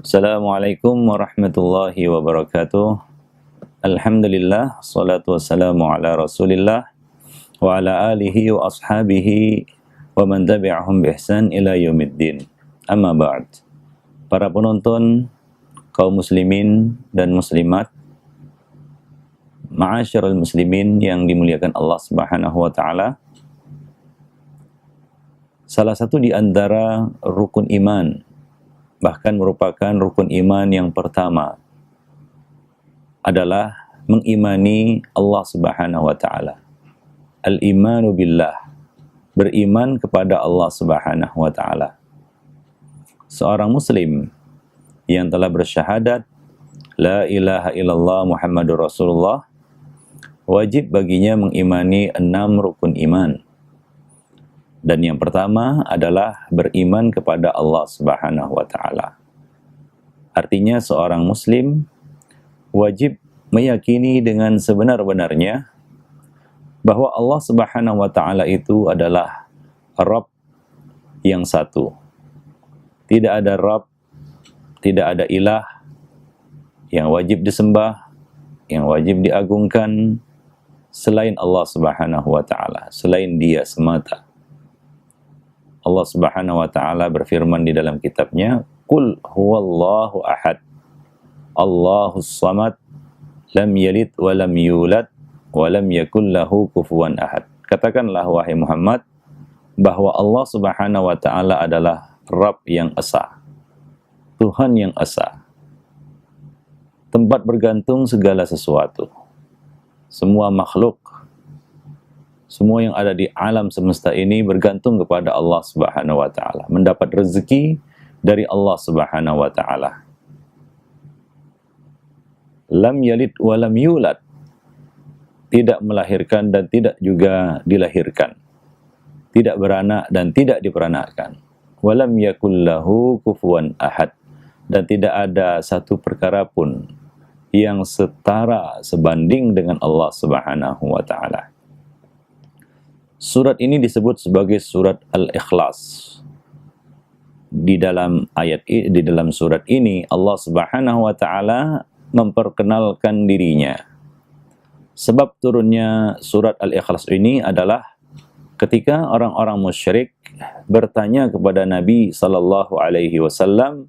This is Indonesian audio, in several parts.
Assalamualaikum warahmatullahi wabarakatuh. Alhamdulillah, salatu wassalamu ala rasulillah wa ala alihi wa ashabihi wa man tabi'ahum bi ihsan ila yaumiddin. Amma ba'd. Para penonton, kaum muslimin dan muslimat, ma'asyiral muslimin yang dimuliakan Allah Subhanahu wa taala. Salah satu di antara rukun iman, bahkan merupakan rukun iman yang pertama, adalah mengimani Allah Subhanahu wa taala. Al-imanu billah, beriman kepada Allah Subhanahu wa taala. Seorang muslim yang telah bersyahadat la ilaha illallah Muhammadur Rasulullah, wajib baginya mengimani 6 rukun iman. Dan yang pertama adalah beriman kepada Allah Subhanahu wa taala. Artinya seorang muslim wajib meyakini dengan sebenar-benarnya bahwa Allah Subhanahu wa taala itu adalah Rabb yang satu. Tidak ada Rabb, tidak ada ilah yang wajib disembah, yang wajib diagungkan selain Allah Subhanahu wa taala, selain Dia semata. Allah Subhanahu wa taala berfirman di dalam kitabnya, "Qul huwallahu ahad, Allahus samad, lam yalid wa lam yulad wa lam yakul lahu kufuwan ahad." Katakanlah wahai Muhammad bahwa Allah Subhanahu wa taala adalah Rabb yang esa, Tuhan yang esa, tempat bergantung segala sesuatu. Semua makhluk, semua yang ada di alam semesta ini bergantung kepada Allah Subhanahu wa taala, mendapat rezeki dari Allah Subhanahu wa taala. Lam yalid wa lam yulad, tidak melahirkan dan tidak juga dilahirkan, tidak beranak dan tidak diperanakkan. Walam yakul lahu kufuwan ahad, dan tidak ada satu perkara pun yang setara sebanding dengan Allah Subhanahu wa taala. Surat ini disebut sebagai surat Al-Ikhlas. Di dalam surat ini Allah Subhanahu wa taala memperkenalkan dirinya. Sebab turunnya surat Al-Ikhlas ini adalah ketika orang-orang musyrik bertanya kepada Nabi sallallahu alaihi wasallam,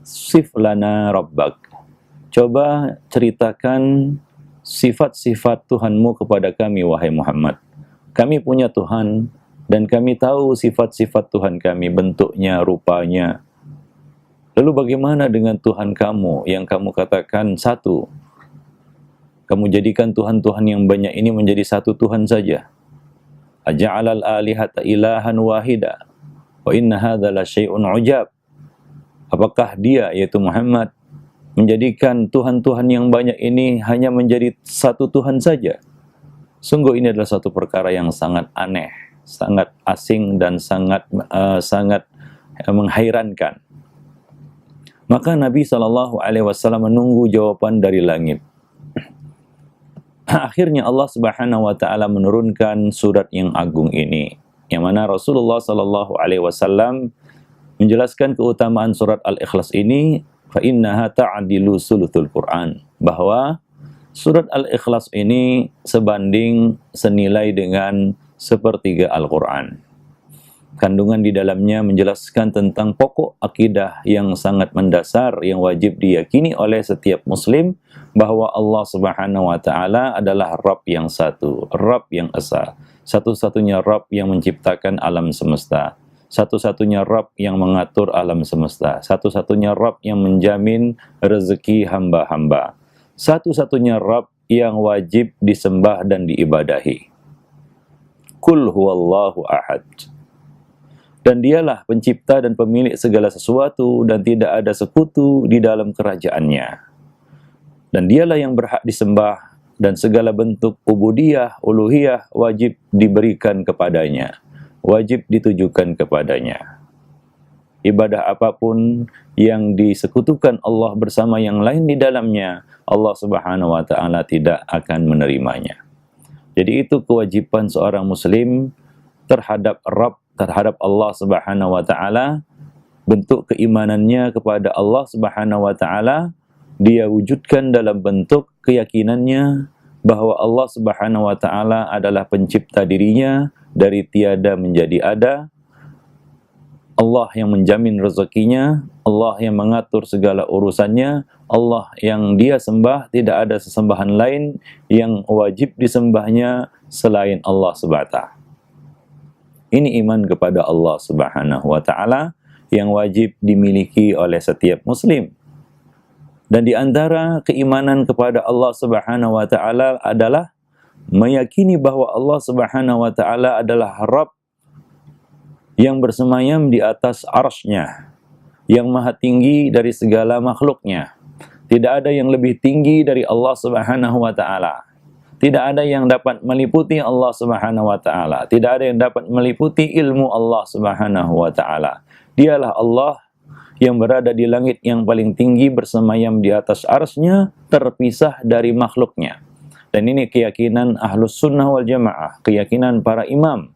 "Sif lana rabbak." Coba ceritakan sifat-sifat Tuhanmu kepada kami wahai Muhammad. Kami punya Tuhan dan kami tahu sifat-sifat Tuhan kami, bentuknya, rupanya. Lalu bagaimana dengan Tuhan kamu yang kamu katakan satu? Kamu jadikan Tuhan-Tuhan yang banyak ini menjadi satu Tuhan saja. Aja'alal alihata ilahan wahida wa inna hadza la syai'un ujab. Apakah dia, yaitu Muhammad, menjadikan Tuhan-Tuhan yang banyak ini hanya menjadi satu Tuhan saja? Sungguh ini adalah suatu perkara yang sangat aneh, sangat asing, dan sangat menghairankan. Maka Nabi SAW menunggu jawaban dari langit. Akhirnya Allah Subhanahu wa taala menurunkan surat yang agung ini, yang mana Rasulullah SAW menjelaskan keutamaan surat Al-Ikhlas ini, fa innaha ta'dilu sulutul Quran, bahwa surat Al-Ikhlas ini sebanding senilai dengan sepertiga Al-Quran. Kandungan di dalamnya menjelaskan tentang pokok akidah yang sangat mendasar yang wajib diyakini oleh setiap muslim, bahwa Allah Subhanahu wa taala adalah Rabb yang satu, Rabb yang esa, satu-satunya Rabb yang menciptakan alam semesta, satu-satunya Rabb yang mengatur alam semesta, satu-satunya Rabb yang menjamin rezeki hamba-hamba, satu-satunya Rabb yang wajib disembah dan diibadahi. Qul huwallahu ahad. Dan dialah pencipta dan pemilik segala sesuatu, dan tidak ada sekutu di dalam kerajaannya. Dan dialah yang berhak disembah, dan segala bentuk ubudiyah, uluhiyah wajib diberikan kepadanya, wajib ditujukan kepadanya. Ibadah apapun yang disekutukan Allah bersama yang lain di dalamnya, Allah Subhanahu wa taala tidak akan menerimanya. Jadi itu kewajiban seorang muslim terhadap Rabb, terhadap Allah Subhanahu wa taala, bentuk keimanannya kepada Allah Subhanahu wa taala dia wujudkan dalam bentuk keyakinannya bahwa Allah Subhanahu wa taala adalah pencipta dirinya dari tiada menjadi ada, Allah yang menjamin rezekinya, Allah yang mengatur segala urusannya, Allah yang dia sembah, tidak ada sesembahan lain yang wajib disembahnya selain Allah Subhanahu wa taala. Ini iman kepada Allah Subhanahu wa taala yang wajib dimiliki oleh setiap muslim. Dan di antara keimanan kepada Allah Subhanahu wa taala adalah meyakini bahwa Allah Subhanahu wa taala adalah Rabb yang bersemayam di atas arsy-Nya, yang maha tinggi dari segala makhluknya. Tidak ada yang lebih tinggi dari Allah Subhanahu wa taala. Tidak ada yang dapat meliputi Allah Subhanahu wa taala. Tidak ada yang dapat meliputi ilmu Allah Subhanahu wa taala. Dialah Allah yang berada di langit yang paling tinggi, bersemayam di atas arsy-Nya, terpisah dari makhluknya. Dan ini keyakinan Ahlus Sunnah wal Jamaah, keyakinan para imam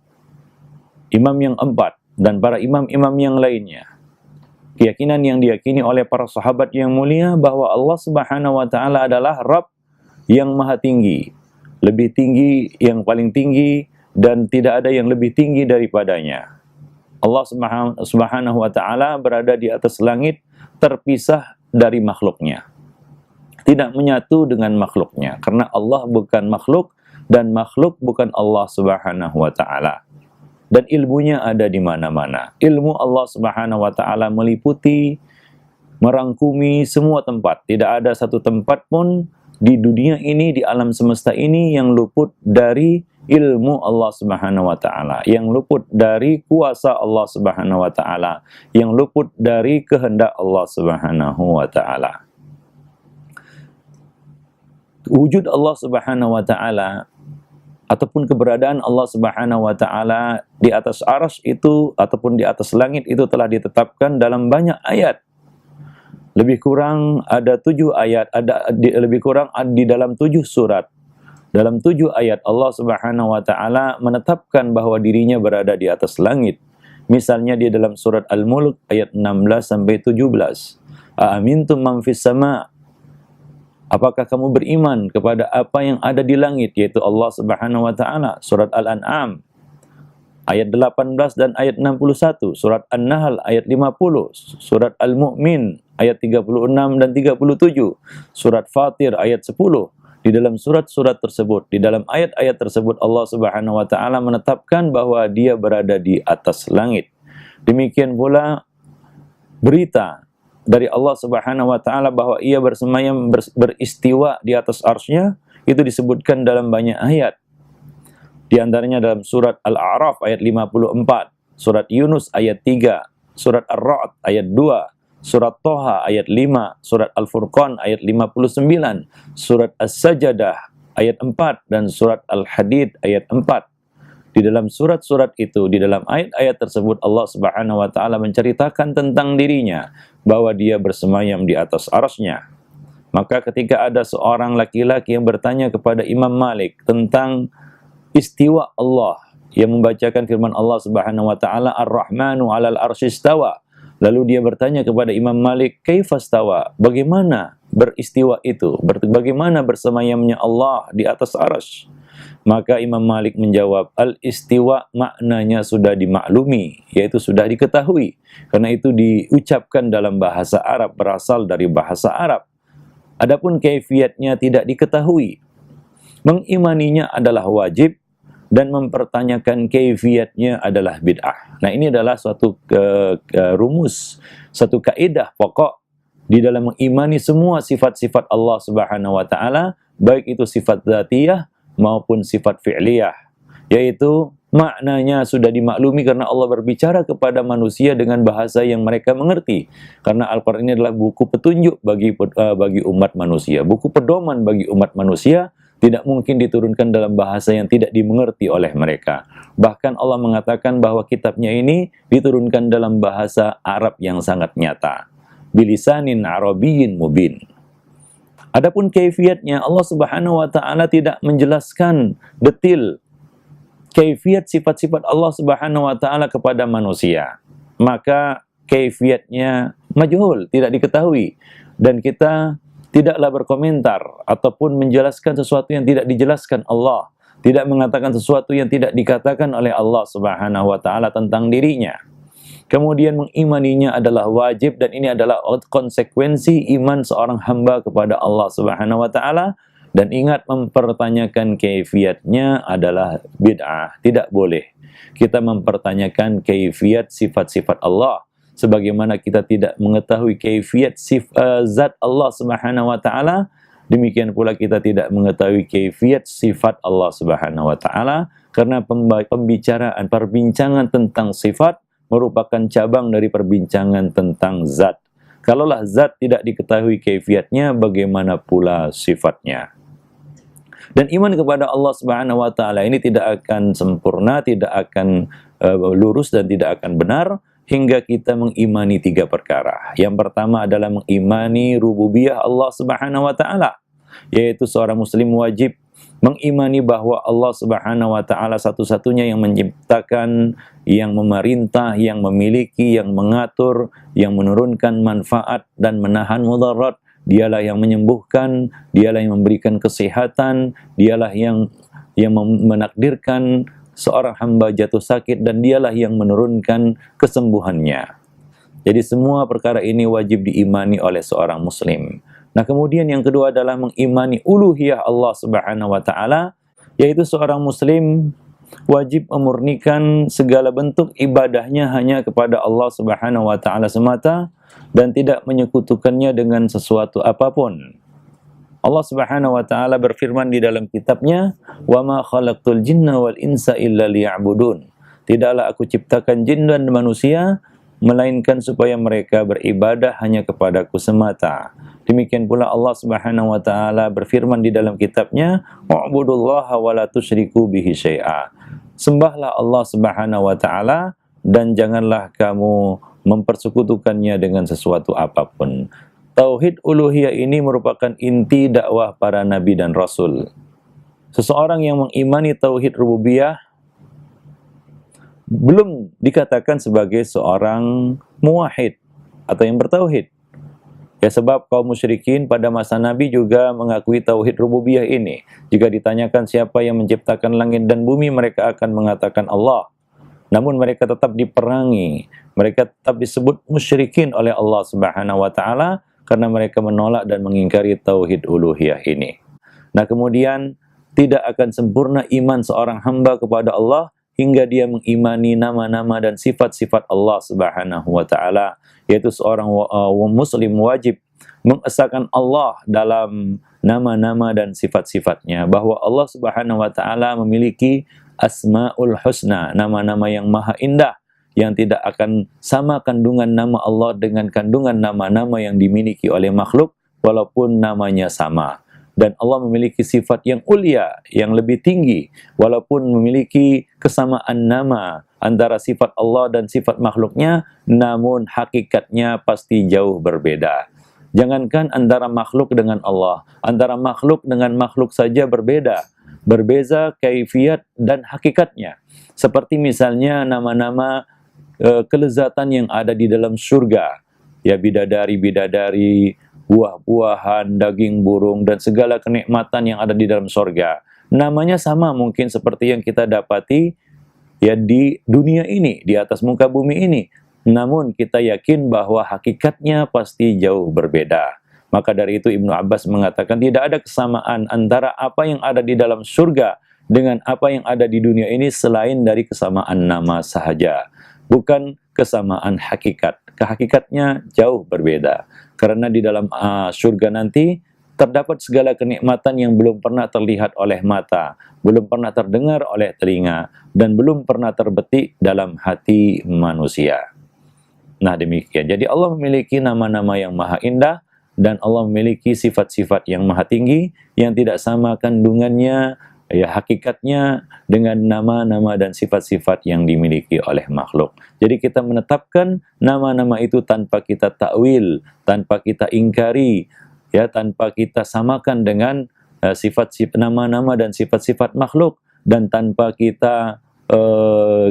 yang empat, dan para imam-imam yang lainnya. Keyakinan yang diyakini oleh para sahabat yang mulia bahwa Allah Subhanahu wa taala adalah Rabb yang maha tinggi, lebih tinggi, yang paling tinggi, dan tidak ada yang lebih tinggi daripadanya. Allah Subhanahu wa taala berada di atas langit, terpisah dari makhluknya, tidak menyatu dengan makhluknya, karena Allah bukan makhluk dan makhluk bukan Allah Subhanahu wa taala. Dan ilmunya ada di mana-mana. Ilmu Allah Subhanahu wa taala meliputi, merangkumi semua tempat. Tidak ada satu tempat pun di dunia ini, di alam semesta ini yang luput dari ilmu Allah Subhanahu wa taala, yang luput dari kuasa Allah Subhanahu wa taala, yang luput dari kehendak Allah Subhanahu wa taala. Wujud Allah Subhanahu wa taala ataupun keberadaan Allah Subhanahu wa taala di atas arsy itu ataupun di atas langit itu telah ditetapkan dalam banyak ayat. Lebih kurang ada 7 ayat, lebih kurang di dalam 7 surat. Dalam 7 ayat Allah Subhanahu wa taala menetapkan bahwa dirinya berada di atas langit. Misalnya di dalam surat Al-Mulk ayat 16 sampai 17. Aamintum man fis sama'? Apakah kamu beriman kepada apa yang ada di langit, yaitu Allah Subhanahu wa taala? Surat Al-An'am ayat 18 dan ayat 61, surat An-Nahl ayat 50, surat Al-Mu'min ayat 36 dan 37, surat Fatir ayat 10. Di dalam surat-surat tersebut, di dalam ayat-ayat tersebut Allah Subhanahu wa taala menetapkan bahwa Dia berada di atas langit. Demikian pula berita dari Allah Subhanahu wa taala bahwa Ia bersemayam beristiwa di atas arsy-Nya itu disebutkan dalam banyak ayat. Di antaranya dalam surat Al-A'raf ayat 54, surat Yunus ayat 3, surat Ar-Ra'd ayat 2, surat Toha ayat 5, surat Al-Furqan ayat 59, surat As-Sajdah ayat 4, dan surat Al-Hadid ayat 4. Di dalam surat-surat itu, di dalam ayat-ayat tersebut Allah Subhanahu wa taala menceritakan tentang dirinya bahwa Dia bersemayam di atas arsy-Nya. Maka ketika ada seorang laki-laki yang bertanya kepada Imam Malik tentang istiwa Allah, yang membacakan firman Allah Subhanahu wa taala Ar-Rahmanu 'alal arsy istawa, lalu dia bertanya kepada Imam Malik, kaifastawa? Bagaimana beristiwa itu? Bagaimana bersemayamnya Allah di atas arsy? Maka Imam Malik menjawab, al-istiwa maknanya sudah dimaklumi, yaitu sudah diketahui. Karena itu diucapkan dalam bahasa Arab, berasal dari bahasa Arab. Adapun kaifiatnya tidak diketahui. Mengimaninya adalah wajib, dan mempertanyakan kaifiatnya adalah bid'ah. Nah, ini adalah suatu rumus, satu kaidah pokok di dalam mengimani semua sifat-sifat Allah Subhanahu wa taala, baik itu sifat dzatiyah maupun sifat fi'liyah, yaitu maknanya sudah dimaklumi karena Allah berbicara kepada manusia dengan bahasa yang mereka mengerti. Karena Al-Qur'an ini adalah buku petunjuk bagi umat manusia, buku pedoman bagi umat manusia. Tidak mungkin diturunkan dalam bahasa yang tidak dimengerti oleh mereka. Bahkan Allah mengatakan bahwa kitabnya ini diturunkan dalam bahasa Arab yang sangat nyata. Bilisanin Arabiyyin mubin. Adapun kaifiatnya, Allah Subhanahu wa taala tidak menjelaskan detil kaifiat sifat-sifat Allah Subhanahu wa taala kepada manusia. Maka kaifiatnya majhul, tidak diketahui, dan kita tidaklah berkomentar ataupun menjelaskan sesuatu yang tidak dijelaskan Allah, tidak mengatakan sesuatu yang tidak dikatakan oleh Allah Subhanahu wa taala tentang dirinya. Kemudian mengimaninya adalah wajib, dan ini adalah konsekuensi iman seorang hamba kepada Allah Subhanahu wa taala. Dan ingat, mempertanyakan kaifiatnya adalah bid'ah, tidak boleh. Kita mempertanyakan kaifiat sifat-sifat Allah sebagaimana kita tidak mengetahui kaifiat zat Allah Subhanahu wa taala, demikian pula kita tidak mengetahui kaifiat sifat Allah Subhanahu wa taala, karena perbincangan tentang sifat merupakan cabang dari perbincangan tentang zat. Kalaulah zat tidak diketahui kaifiatnya, bagaimana pula sifatnya? Dan iman kepada Allah Subhanahu wa taala ini tidak akan sempurna, tidak akan lurus, dan tidak akan benar hingga kita mengimani 3 perkara. Yang pertama adalah mengimani rububiyah Allah Subhanahu wa taala, yaitu seorang muslim wajib mengimani bahwa Allah Subhanahu wa taala satu-satunya yang menciptakan, yang memerintah, yang memiliki, yang mengatur, yang menurunkan manfaat dan menahan mudarat. Dialah yang menyembuhkan, dialah yang memberikan kesehatan, dialah yang menakdirkan seorang hamba jatuh sakit, dan dialah yang menurunkan kesembuhannya. Jadi semua perkara ini wajib diimani oleh seorang muslim. Nah, kemudian yang kedua adalah mengimani uluhiyah Allah Subhanahu wa taala, yaitu seorang muslim wajib memurnikan segala bentuk ibadahnya hanya kepada Allah Subhanahu wa taala semata, dan tidak menyekutukannya dengan sesuatu apapun. Allah Subhanahu wa taala berfirman di dalam kitabnya, "Wa ma khalaqtul jinna wal insa illa liya'budun." Tidaklah aku ciptakan jin dan manusia melainkan supaya mereka beribadah hanya kepadaku semata. Demikian pula Allah Subhanahu wa taala berfirman di dalam kitabnya, "Wa'budullaha wa la tusyriku bihi syai'a." Sembahlah Allah Subhanahu wa taala dan janganlah kamu mempersekutukannya dengan sesuatu apapun. Tauhid uluhiyah ini merupakan inti dakwah para nabi dan rasul. Seseorang yang mengimani tauhid rububiyah belum dikatakan sebagai seorang muwahhid atau yang bertauhid. Ya, sebab kaum musyrikin pada masa Nabi juga mengakui tauhid rububiyah ini. Jika ditanyakan siapa yang menciptakan langit dan bumi, mereka akan mengatakan Allah. Namun mereka tetap diperangi, mereka tetap disebut musyrikin oleh Allah Subhanahu wa taala karena mereka menolak dan mengingkari tauhid uluhiyah ini. Nah, kemudian tidak akan sempurna iman seorang hamba kepada Allah hingga dia mengimani nama-nama dan sifat-sifat Allah Subhanahu wa taala, yaitu seorang muslim wajib mengesahkan Allah dalam nama-nama dan sifat-sifatnya, bahwa Allah Subhanahu wa taala memiliki Asmaul Husna, nama-nama yang maha indah, yang tidak akan sama kandungan nama Allah dengan kandungan nama-nama yang dimiliki oleh makhluk walaupun namanya sama. Dan Allah memiliki sifat yang ulia, yang lebih tinggi, walaupun memiliki kesamaan nama antara sifat Allah dan sifat makhluknya, namun hakikatnya pasti jauh berbeda. Jangankan antara makhluk dengan Allah, antara makhluk dengan makhluk saja berbeda kaifiat dan hakikatnya. Seperti misalnya nama-nama kelezatan yang ada di dalam surga, ya, bidadari-bidadari, buah-buahan, daging burung, dan segala kenikmatan yang ada di dalam surga. Namanya sama mungkin seperti yang kita dapati ya di dunia ini, di atas muka bumi ini. Namun kita yakin bahwa hakikatnya pasti jauh berbeda. Maka dari itu Ibnu Abbas mengatakan tidak ada kesamaan antara apa yang ada di dalam surga dengan apa yang ada di dunia ini selain dari kesamaan nama sahaja, bukan kesamaan hakikat. Hakikatnya jauh berbeda. Karena di dalam surga nanti terdapat segala kenikmatan yang belum pernah terlihat oleh mata, belum pernah terdengar oleh telinga, dan belum pernah terbetik dalam hati manusia. Nah, demikian. Jadi Allah memiliki nama-nama yang maha indah, dan Allah memiliki sifat-sifat yang maha tinggi yang tidak sama kandungannya, ya, hakikatnya dengan nama-nama dan sifat-sifat yang dimiliki oleh makhluk. Jadi kita menetapkan nama-nama itu tanpa kita takwil, tanpa kita ingkari, ya, tanpa kita samakan dengan sifat-sifat nama-nama dan sifat-sifat makhluk, dan tanpa kita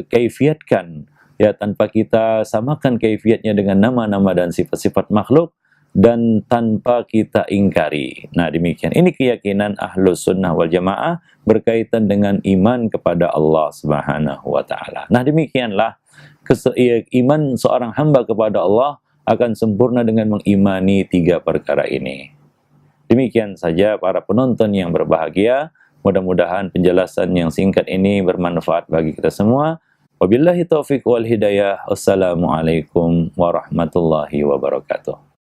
kaifiatkan ya tanpa kita samakan kaifiatnya dengan nama-nama dan sifat-sifat makhluk, dan tanpa kita ingkari. Nah demikian, ini keyakinan Ahlus Sunnah wal Jamaah berkaitan dengan iman kepada Allah Subhanahu wa Ta'ala. Nah demikianlah iman seorang hamba kepada Allah akan sempurna dengan mengimani 3 perkara ini. Demikian saja para penonton yang berbahagia, mudah-mudahan penjelasan yang singkat ini bermanfaat bagi kita semua. Wabillahi taufiq wal hidayah. Wassalamualaikum warahmatullahi wabarakatuh.